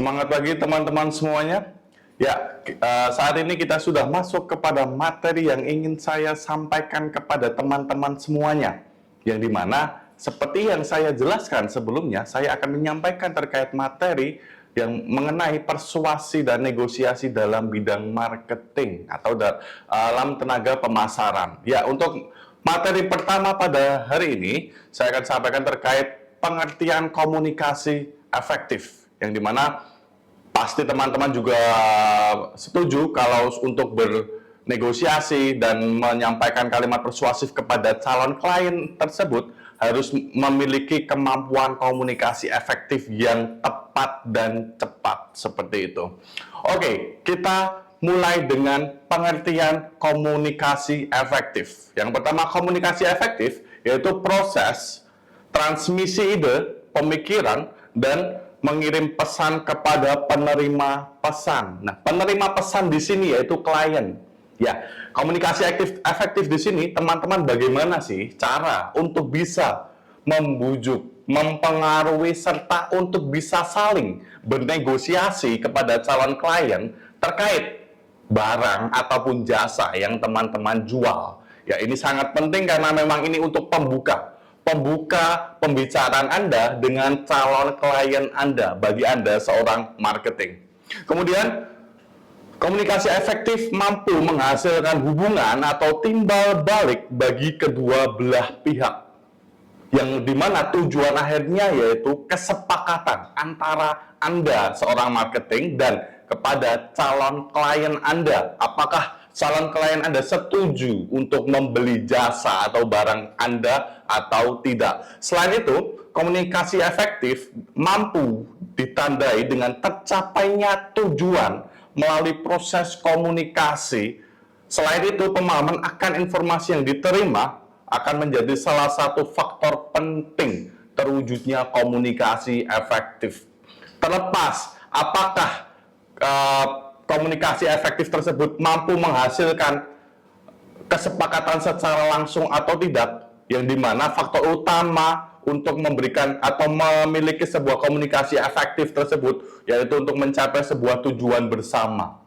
Semangat pagi teman-teman semuanya. Ya, saat ini kita sudah masuk kepada materi yang ingin saya sampaikan kepada teman-teman semuanya. Yang dimana, seperti yang saya jelaskan sebelumnya, saya akan menyampaikan terkait materi yang mengenai persuasi dan negosiasi dalam bidang marketing atau dalam tenaga pemasaran. Ya, untuk materi pertama pada hari ini, saya akan sampaikan terkait pengertian komunikasi efektif. Yang dimana pasti teman-teman juga setuju kalau untuk bernegosiasi dan menyampaikan kalimat persuasif kepada calon klien tersebut harus memiliki kemampuan komunikasi efektif yang tepat dan cepat seperti itu. Oke, kita mulai dengan pengertian komunikasi efektif. Yang pertama, komunikasi efektif yaitu proses transmisi ide, pemikiran, dan mengirim pesan kepada penerima pesan. Nah, penerima pesan di sini yaitu klien. Ya, komunikasi efektif di sini, teman-teman, bagaimana sih cara untuk bisa membujuk, mempengaruhi, serta untuk bisa saling bernegosiasi kepada calon klien terkait barang ataupun jasa yang teman-teman jual. Ya, ini sangat penting karena memang ini untuk pembuka pembicaraan Anda dengan calon klien Anda, bagi Anda seorang marketing. Kemudian, komunikasi efektif mampu menghasilkan hubungan atau timbal balik bagi kedua belah pihak, yang dimana tujuan akhirnya yaitu kesepakatan antara Anda seorang marketing dan kepada calon klien Anda. Apakah calon klien Anda setuju untuk membeli jasa atau barang Anda atau tidak? Selain itu, komunikasi efektif mampu ditandai dengan tercapainya tujuan melalui proses komunikasi. Selain itu, pemahaman akan informasi yang diterima akan menjadi salah satu faktor penting terwujudnya komunikasi efektif. Terlepas apakah komunikasi efektif tersebut mampu menghasilkan kesepakatan secara langsung atau tidak, yang dimana faktor utama untuk memberikan atau memiliki sebuah komunikasi efektif tersebut yaitu untuk mencapai sebuah tujuan bersama.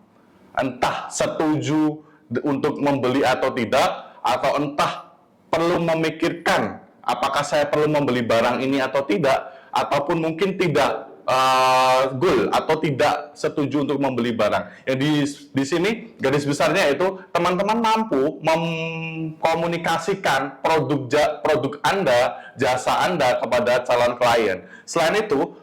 Entah setuju untuk membeli atau tidak, atau entah perlu memikirkan apakah saya perlu membeli barang ini atau tidak, ataupun mungkin tidak goal atau tidak setuju untuk membeli barang. Yang di sini garis besarnya itu teman-teman mampu mengkomunikasikan produk Anda, jasa Anda kepada calon klien. Selain itu,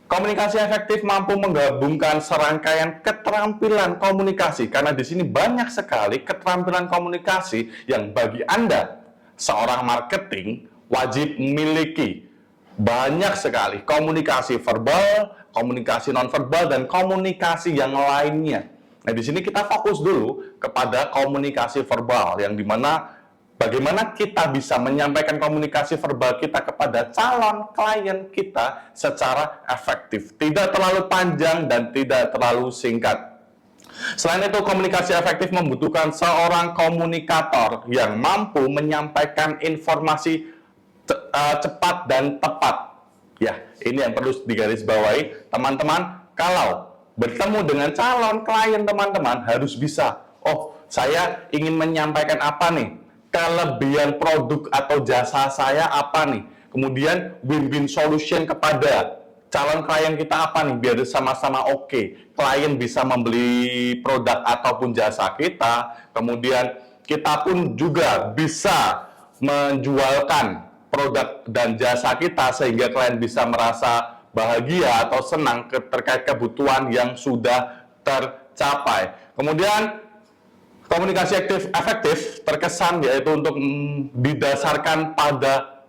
komunikasi efektif mampu menggabungkan serangkaian keterampilan komunikasi, karena di sini banyak sekali keterampilan komunikasi yang bagi Anda seorang marketing wajib miliki. Banyak sekali komunikasi verbal, komunikasi nonverbal, dan komunikasi yang lainnya. Nah, di sini kita fokus dulu kepada komunikasi verbal, yang dimana bagaimana kita bisa menyampaikan komunikasi verbal kita kepada calon klien kita secara efektif, tidak terlalu panjang dan tidak terlalu singkat. Selain itu, komunikasi efektif membutuhkan seorang komunikator yang mampu menyampaikan informasi cepat dan tepat. Ya, ini yang perlu digarisbawahi, teman-teman. Kalau bertemu dengan calon klien, teman-teman harus bisa, oh, saya ingin menyampaikan apa nih? Kelebihan produk atau jasa saya apa nih? Kemudian win-win solution kepada calon klien kita apa nih? Biar sama-sama oke. Klien bisa membeli produk ataupun jasa kita. Kemudian kita pun juga bisa menjualkan produk dan jasa kita sehingga klien bisa merasa bahagia atau senang terkait kebutuhan yang sudah tercapai. Kemudian komunikasi efektif terkesan yaitu untuk didasarkan pada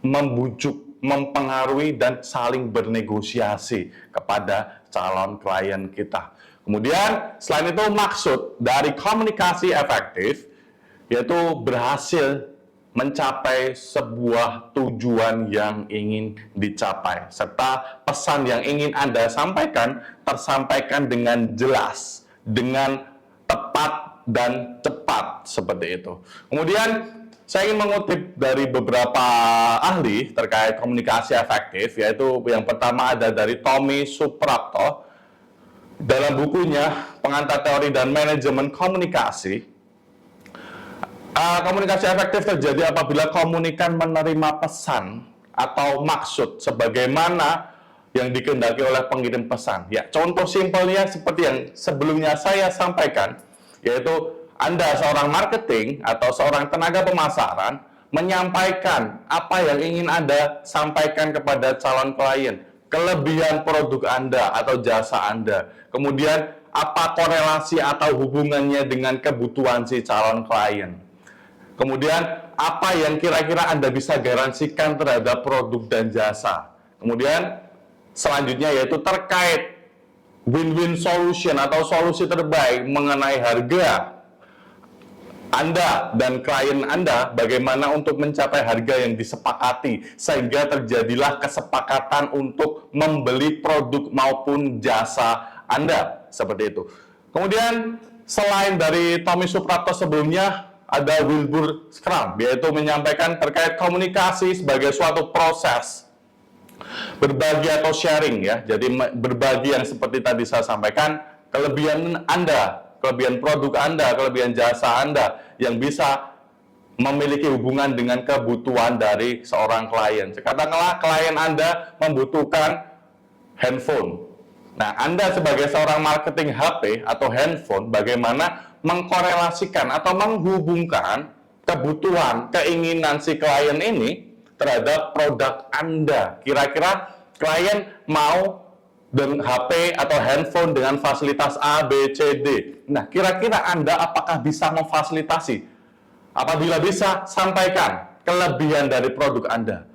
membujuk, mempengaruhi, dan saling bernegosiasi kepada calon klien kita. Kemudian selain itu, maksud dari komunikasi efektif yaitu berhasil mencapai sebuah tujuan yang ingin dicapai, serta pesan yang ingin Anda sampaikan tersampaikan dengan jelas, dengan tepat dan cepat, seperti itu. Kemudian Saya ingin mengutip dari beberapa ahli terkait komunikasi efektif, yaitu yang pertama ada dari Tommy Suprapto. Dalam bukunya Pengantar Teori dan Manajemen Komunikasi, komunikasi efektif terjadi apabila komunikan menerima pesan atau maksud sebagaimana yang dikehendaki oleh pengirim pesan. Ya, contoh simpelnya seperti yang sebelumnya saya sampaikan, yaitu Anda seorang marketing atau seorang tenaga pemasaran menyampaikan apa yang ingin Anda sampaikan kepada calon klien, kelebihan produk Anda atau jasa Anda, kemudian apa korelasi atau hubungannya dengan kebutuhan si calon klien. Kemudian, apa yang kira-kira Anda bisa garansikan terhadap produk dan jasa. Kemudian, selanjutnya yaitu terkait win-win solution atau solusi terbaik mengenai harga Anda dan klien Anda, bagaimana untuk mencapai harga yang disepakati, sehingga terjadilah kesepakatan untuk membeli produk maupun jasa Anda. Seperti itu. Kemudian, selain dari Tommy Suprapto sebelumnya, ada Wilbur Scrum, yaitu menyampaikan terkait komunikasi sebagai suatu proses berbagi atau sharing, ya. Jadi berbagi yang seperti tadi saya sampaikan, kelebihan Anda, kelebihan produk Anda, kelebihan jasa Anda yang bisa memiliki hubungan dengan kebutuhan dari seorang klien. Katakanlah klien Anda membutuhkan handphone. Nah, Anda sebagai seorang marketing HP atau handphone, bagaimana mengkorelasikan atau menghubungkan kebutuhan, keinginan si klien ini terhadap produk Anda. Kira-kira klien mau dengan HP atau handphone dengan fasilitas A, B, C, D. Nah, kira-kira Anda apakah bisa memfasilitasi? Apabila bisa, sampaikan kelebihan dari produk Anda,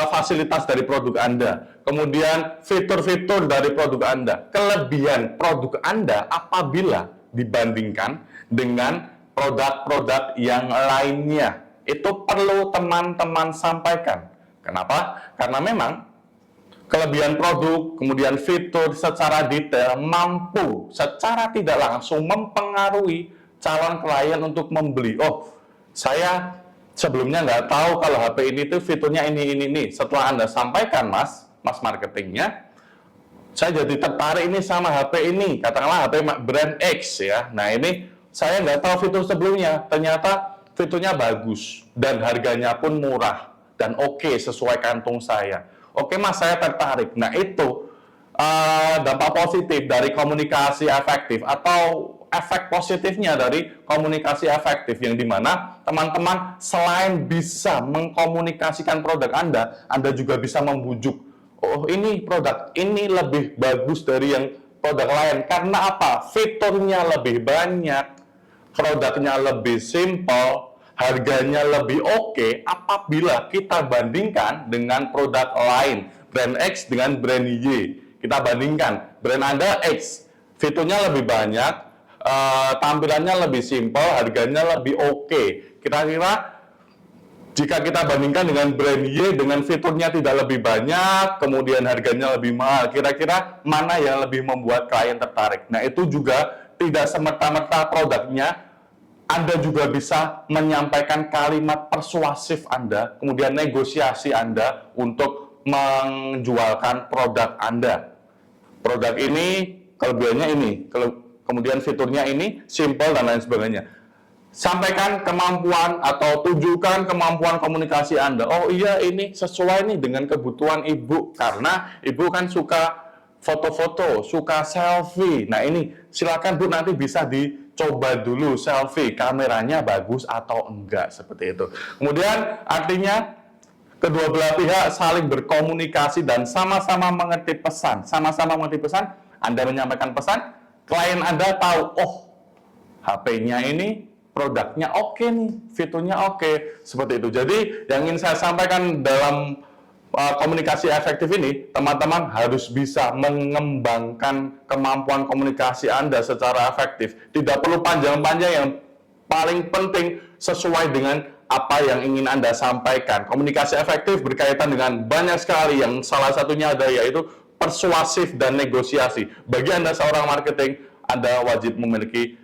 fasilitas dari produk Anda, kemudian fitur-fitur dari produk Anda, kelebihan produk Anda apabila dibandingkan dengan produk-produk yang lainnya. Itu perlu teman-teman sampaikan. Kenapa? Karena memang kelebihan produk, kemudian fitur secara detail mampu secara tidak langsung mempengaruhi calon klien untuk membeli. Oh, saya sebelumnya nggak tahu kalau HP ini tuh fiturnya ini. Setelah Anda sampaikan, Mas marketingnya, saya jadi tertarik ini sama HP ini, katakanlah HP brand X, ya. Nah, ini saya nggak tahu fitur sebelumnya, ternyata fiturnya bagus dan harganya pun murah dan oke, sesuai kantung saya. Oke Mas, saya tertarik. Nah, itu dampak positif dari komunikasi efektif atau efek positifnya dari komunikasi efektif, yang dimana teman-teman selain bisa mengkomunikasikan produk Anda juga bisa membujuk, oh ini produk ini lebih bagus dari yang produk lain. Karena apa? Fiturnya lebih banyak, produknya lebih simpel, harganya lebih oke apabila kita bandingkan dengan produk lain. Brand X dengan brand Y. Kita bandingkan, brand Anda X, fiturnya lebih banyak, tampilannya lebih simpel, harganya lebih oke. Kira-kira jika kita bandingkan dengan brand Y dengan fiturnya tidak lebih banyak, kemudian harganya lebih mahal, kira-kira mana yang lebih membuat klien tertarik? Nah, itu juga tidak semerta-merta produknya, Anda juga bisa menyampaikan kalimat persuasif Anda, kemudian negosiasi Anda untuk menjualkan produk Anda. Produk ini, kelebihannya ini, kemudian fiturnya ini, simple dan lain sebagainya. Sampaikan kemampuan atau tunjukkan kemampuan komunikasi Anda. Oh iya, ini sesuai nih dengan kebutuhan Ibu, karena Ibu kan suka foto-foto, suka selfie. Nah, ini silakan Bu, nanti bisa dicoba dulu selfie, kameranya bagus atau enggak, seperti itu. Kemudian artinya kedua belah pihak saling berkomunikasi dan sama-sama mengerti pesan. Sama-sama mengerti pesan, Anda menyampaikan pesan, klien Anda tahu, oh HP-nya ini produknya oke nih, fiturnya oke, seperti itu. Jadi yang ingin saya sampaikan dalam komunikasi efektif ini, teman-teman harus bisa mengembangkan kemampuan komunikasi Anda secara efektif. Tidak perlu panjang-panjang, yang paling penting sesuai dengan apa yang ingin Anda sampaikan. Komunikasi efektif berkaitan dengan banyak sekali, yang salah satunya ada yaitu persuasif dan negosiasi. Bagi Anda seorang marketing, Anda wajib memiliki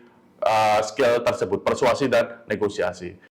skill tersebut, persuasi dan negosiasi.